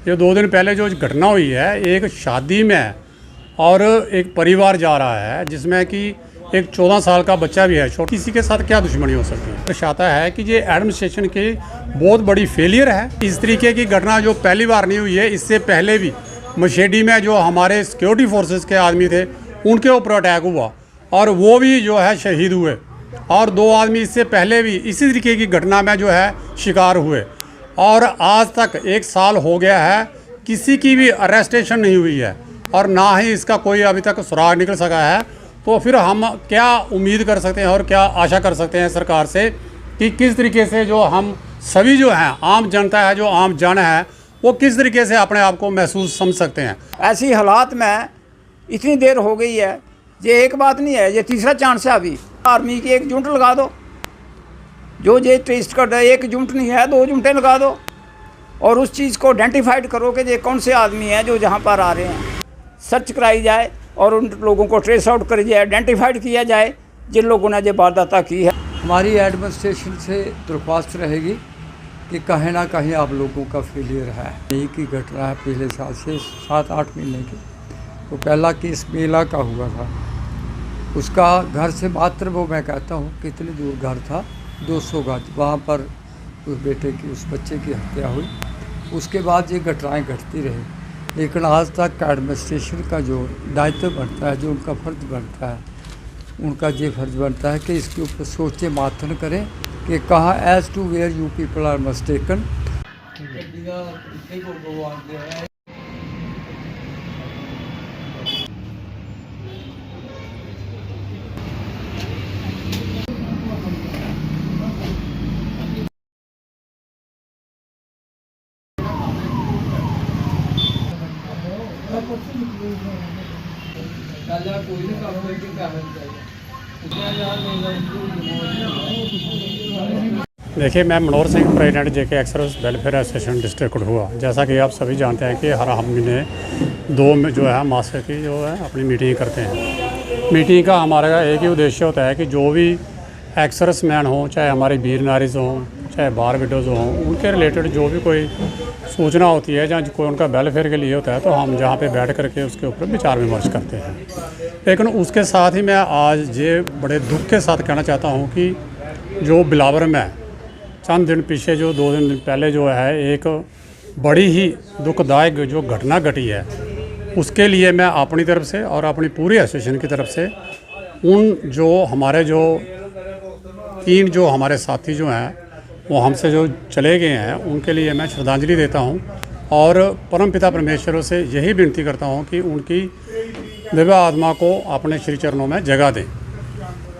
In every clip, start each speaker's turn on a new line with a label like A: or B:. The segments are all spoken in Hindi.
A: ये 2 दिन पहले जो घटना हुई है, एक शादी में है और एक परिवार जा रहा है जिसमें कि एक 14 साल का बच्चा भी है। छोटी किसी के साथ क्या दुश्मनी हो सकती है। दर्शाता है कि ये एडमिनिस्ट्रेशन की बहुत बड़ी फेलियर है। इस तरीके की घटना जो पहली बार नहीं हुई है, इससे पहले भी मशेडी में जो हमारे सिक्योरिटी फोर्सेस के आदमी थे उनके ऊपर अटैक हुआ और वो भी जो है शहीद हुए, और 2 आदमी इससे पहले भी इसी तरीके की घटना में जो है शिकार हुए, और आज तक 1 साल हो गया है, किसी की भी अरेस्टेशन नहीं हुई है और ना ही इसका कोई अभी तक सुराग निकल सका है। तो फिर हम क्या उम्मीद कर सकते हैं और क्या आशा कर सकते हैं सरकार से कि किस तरीके से जो हम सभी जो हैं, आम जनता है, जो आम जन है, वो किस तरीके से अपने आप को महसूस समझ सकते हैं।
B: ऐसी हालात में इतनी देर हो गई है, ये एक बात नहीं है, ये तीसरा चांस है। अभी आर्मी की एक यूनिट लगा दो, जो ये टेस्ट कर रहा है, एक यूनिट नहीं है 2 यूनिटें लगा दो, और उस चीज़ को आइडेंटिफाइड करो कि ये कौन से आदमी हैं जो जहाँ पर आ रहे हैं। सर्च कराई जाए और उन लोगों को ट्रेस आउट कर जाए, आइडेंटिफाइड किया जाए जिन लोगों ने ये वारदात की है।
C: हमारी एडमिनिस्ट्रेशन से दरख्वास्त रहेगी कि कहीं ना कहीं आप लोगों का फेलियर है। यही की घटना है पिछले साल से 7-8 महीने की। तो पहला केस मेला का हुआ था, उसका घर से मात्र वो मैं कहता हूँ कितनी दूर घर था, 200 गज, वहाँ पर उस बेटे की, उस बच्चे की हत्या हुई। उसके बाद ये घटनाएँ घटती रही, लेकिन आज तक एडमिनिस्ट्रेशन का जो दायित्व बनता है, जो उनका फ़र्ज बनता है, उनका ये फ़र्ज बनता है कि इसके ऊपर सोचे माथन करें कि कहाँ as to where you people are mistaken.
A: देखिए, मैं Manohar Singh, president JK ex service welfare association district Kathua. जैसा कि आप सभी जानते हैं कि हर महीने 2 में जो है मासिक की जो है अपनी मीटिंग करते हैं। मीटिंग का हमारा एक ही उद्देश्य होता है कि जो भी एक्सर्विस मैन हों, चाहे हमारे वीर नारीज हों, चाहे बार विडोज़ हों, उनके रिलेटेड जो भी कोई सूचना होती है या कोई उनका वेलफेयर के लिए होता है, तो हम जहाँ पे बैठ करके उसके ऊपर विचार विमर्श करते हैं। लेकिन उसके साथ ही मैं आज ये बड़े दुख के साथ कहना चाहता हूँ कि जो बिलावर में चंद दिन पीछे, जो 2 दिन पहले जो है एक बड़ी ही दुखदायक जो घटना घटी है, उसके लिए मैं अपनी तरफ से और अपनी पूरी एसोसिएशन की तरफ से उन जो हमारे जो 3 जो हमारे साथी जो हैं वो हमसे जो चले गए हैं, उनके लिए मैं श्रद्धांजलि देता हूं और परमपिता परमेश्वर से यही विनती करता हूं कि उनकी दिव्य आत्मा को अपने श्री चरणों में जगह दें।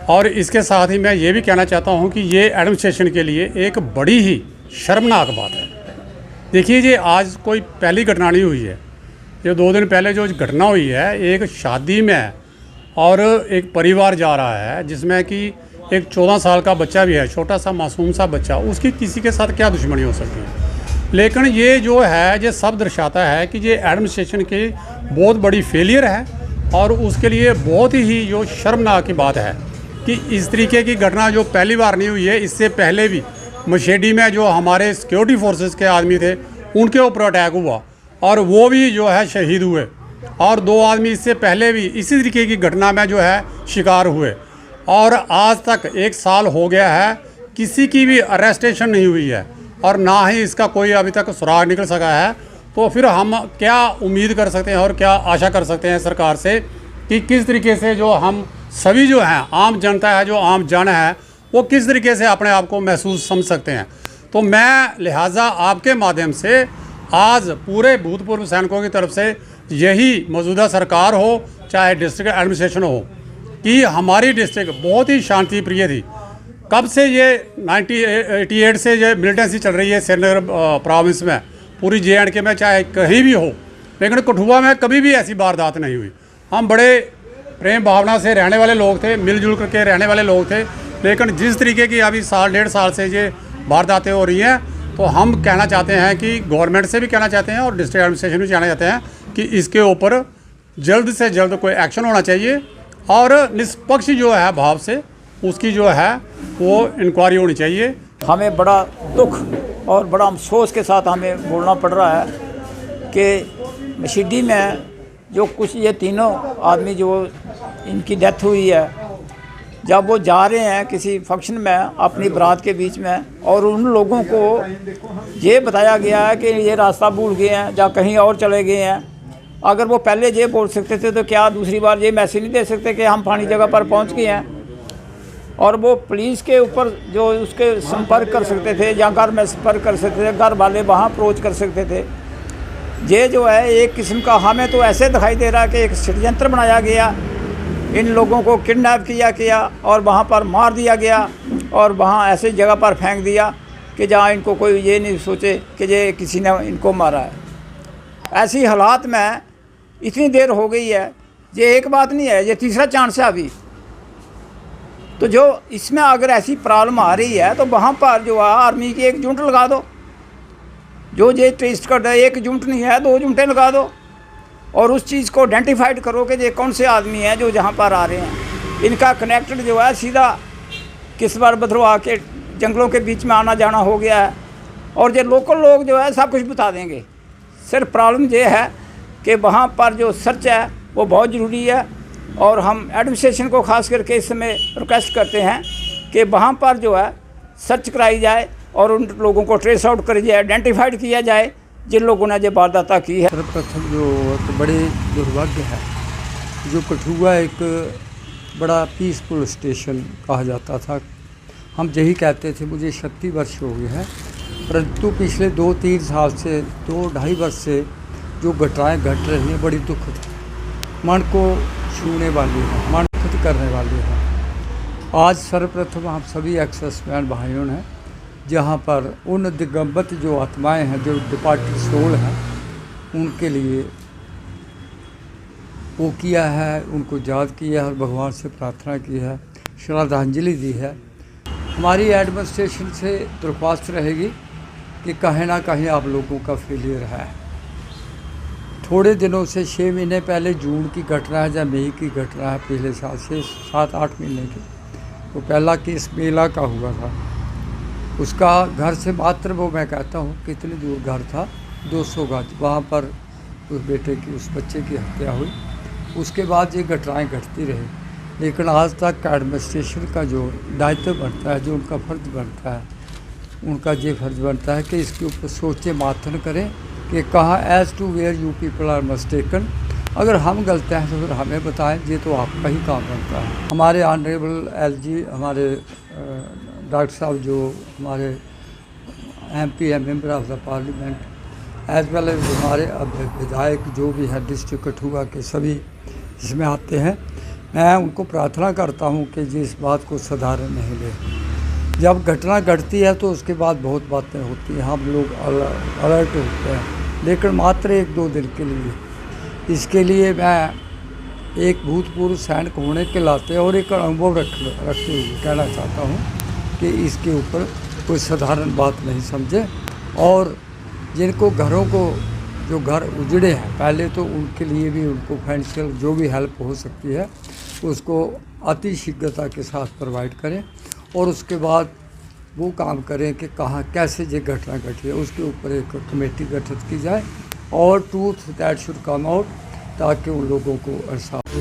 A: और इसके साथ ही मैं ये भी कहना चाहता हूं कि ये एडमिनिस्ट्रेशन के लिए एक बड़ी ही शर्मनाक बात है। देखिए, ये आज कोई पहली घटना नहीं हुई है। ये 2 दिन पहले जो घटना हुई है, एक शादी में है और एक परिवार जा रहा है जिसमें कि एक 14 साल का बच्चा भी है, छोटा सा मासूम सा बच्चा। उसकी किसी के साथ क्या दुश्मनी हो सकती है। लेकिन ये जो है, ये सब दर्शाता है कि ये एडमिनिस्ट्रेशन की बहुत बड़ी फेलियर है और उसके लिए बहुत ही जो शर्मनाक की बात है कि इस तरीके की घटना जो पहली बार नहीं हुई है, इससे पहले भी मशेडी में जो हमारे सिक्योरिटी फोर्सेस के आदमी थे उनके ऊपर अटैक हुआ और वो भी जो है शहीद हुए, और 2 आदमी इससे पहले भी इसी तरीके की घटना में जो है शिकार हुए, और आज तक 1 साल हो गया है, किसी की भी अरेस्टेशन नहीं हुई है और ना ही इसका कोई अभी तक सुराग निकल सका है। तो फिर हम क्या उम्मीद कर सकते हैं और क्या आशा कर सकते हैं सरकार से कि किस तरीके से जो हम सभी जो हैं, आम जनता है, जो आम जन है, वो किस तरीके से अपने आप को महसूस समझ सकते हैं। तो मैं लिहाजा आपके माध्यम से आज पूरे भूतपूर्व सैनिकों की तरफ से यही मौजूदा सरकार हो, चाहे डिस्ट्रिक्ट एडमिनिस्ट्रेशन हो, कि हमारी डिस्ट्रिक्ट बहुत ही शांति प्रिय थी। कब से ये 1988 से ये मिलिटेंसी चल रही है श्रीनगर प्रोविंस में, पूरी JNK में, चाहे कहीं भी हो, लेकिन कठुआ में कभी भी ऐसी वारदात नहीं हुई। हम बड़े प्रेम भावना से रहने वाले लोग थे, मिलजुल करके रहने वाले लोग थे, लेकिन जिस तरीके की अभी 1.5 साल से ये वारदातें हो रही हैं, तो हम कहना चाहते हैं कि गवर्नमेंट से भी कहना चाहते हैं और डिस्ट्रिक्ट एडमिनिस्ट्रेशन भी कहना चाहते हैं कि इसके ऊपर जल्द से जल्द कोई एक्शन होना चाहिए और निष्पक्ष जो है भाव से उसकी जो है वो इंक्वायरी होनी चाहिए।
B: हमें बड़ा दुख और बड़ा अफसोस के साथ हमें बोलना पड़ रहा है कि मशीडी में जो कुछ ये तीनों आदमी जो इनकी डेथ हुई है, जब वो जा रहे हैं किसी फंक्शन में अपनी बारात के बीच में, और उन लोगों को ये बताया गया है कि ये रास्ता भूल गए हैं या कहीं और चले गए हैं। अगर वो पहले ये बोल सकते थे तो क्या दूसरी बार ये मैसेज नहीं दे सकते कि हम फलानी जगह पर पहुंच गए हैं, और वो पुलिस के ऊपर जो उसके संपर्क कर सकते थे या घर में संपर्क कर सकते थे, घर वाले वहाँ अप्रोच कर सकते थे। ये जो है एक किस्म का, हमें तो ऐसे दिखाई दे रहा है कि एक षड्यंत्र बनाया गया, इन लोगों को किडनैप किया और वहाँ पर मार दिया गया और वहाँ ऐसे जगह पर फेंक दिया कि जहाँ इनको कोई ये नहीं सोचे कि ये किसी ने इनको मारा है। ऐसी हालात में इतनी देर हो गई है, ये एक बात नहीं है, ये तीसरा चांस है अभी। तो जो इसमें अगर ऐसी प्रॉब्लम आ रही है तो वहाँ पर जो है आर्मी की एक यूनिट लगा दो, जो ये टेस्ट कर रहा है, एक यूनिट नहीं है 2 यूनिटें लगा दो, और उस चीज़ को आइडेंटिफाइड करो कि ये कौन से आदमी हैं जो जहाँ पर आ रहे हैं। इनका कनेक्टेड जो है सीधा किस बार भद्रवाह के जंगलों के बीच में आना जाना हो गया है, और ये लोकल लोग जो है सब कुछ बता देंगे। सिर्फ प्रॉब्लम ये है कि वहाँ पर जो सर्च है वो बहुत ज़रूरी है, और हम एडमिनिस्ट्रेशन को खास करके इस समय रिक्वेस्ट करते हैं कि वहाँ पर जो है सर्च कराई जाए और उन लोगों को ट्रेस आउट करी जाए, आइडेंटिफाइड किया जाए जिन लोगों ने जो वारदात की है।
C: सर्वप्रथम जो एक बड़े दुर्भाग्य है, जो कठुआ एक बड़ा पीसफुल स्टेशन कहा जाता था, हम यही कहते थे। मुझे 36 वर्ष हो गए हैं, परंतु पिछले 2-3 साल से 2-2.5 वर्ष से जो घटनाएँ घट रही हैं बड़ी दुखद है, मन को छूने वाली है, मन दुखद करने वाली है। आज सर्वप्रथम हम सभी एक्सेसमैन भाइयों ने जहाँ पर उन दिगंबत जो आत्माएं हैं, जो डिपार्टेड सोल हैं, उनके लिए वो किया है, उनको याद किया है और भगवान से प्रार्थना की है, श्रद्धांजलि दी है। हमारी एडमिनिस्ट्रेशन से दरख्वास्त रहेगी कि कहीं ना कहीं आप लोगों का फेलियर है। थोड़े दिनों से 6 महीने पहले जून की घटना है या मई की घटना है, पिछले साल से 7-8 महीने की, तो पहला केस मेला का हुआ था। उसका घर से मात्र वो मैं कहता हूँ कितनी दूर घर था, 200 गज, वहाँ पर उस बेटे की, उस बच्चे की हत्या हुई। उसके बाद ये घटनाएँ घटती रही, लेकिन आज तक एडमिनिस्ट्रेशन का जो दायित्व बनता है, जो उनका फ़र्ज बनता है, उनका ये फ़र्ज बनता है कि इसके ऊपर सोचे माथन करें कि कहाँ as to where you people are mistaken. अगर हम गलत हैं तो फिर हमें बताएं, ये तो आपका ही काम बनता है। हमारे ऑनरेबल एलजी, हमारे डॉक्टर साहब जो हमारे MP है, member of the parliament, as well as हमारे विधायक जो भी है डिस्ट्रिक्ट कठुआ के, सभी इसमें आते हैं। मैं उनको प्रार्थना करता हूँ कि जी इस बात को साधारण नहीं ले। जब घटना घटती है तो उसके बाद बहुत बातें होती हैं, हम लोग अलर्ट होते हैं, लेकिन मात्र 1-2 दिन के लिए। इसके लिए मैं एक भूतपूर्व सैनिक होने के नाते और एक अनुभव रखते हुए कहना चाहता हूँ कि इसके ऊपर कोई साधारण बात नहीं समझे, और जिनको घरों को, जो घर उजड़े हैं पहले, तो उनके लिए भी उनको फाइनेंशियल जो भी हेल्प हो सकती है उसको अति शीघ्रता के साथ प्रोवाइड करें, और उसके बाद वो काम करें कि कहाँ कैसे ये घटना घटी है, उसके ऊपर एक कमेटी गठित की जाए और truth that should come out, ताकि उन लोगों को इंसाफ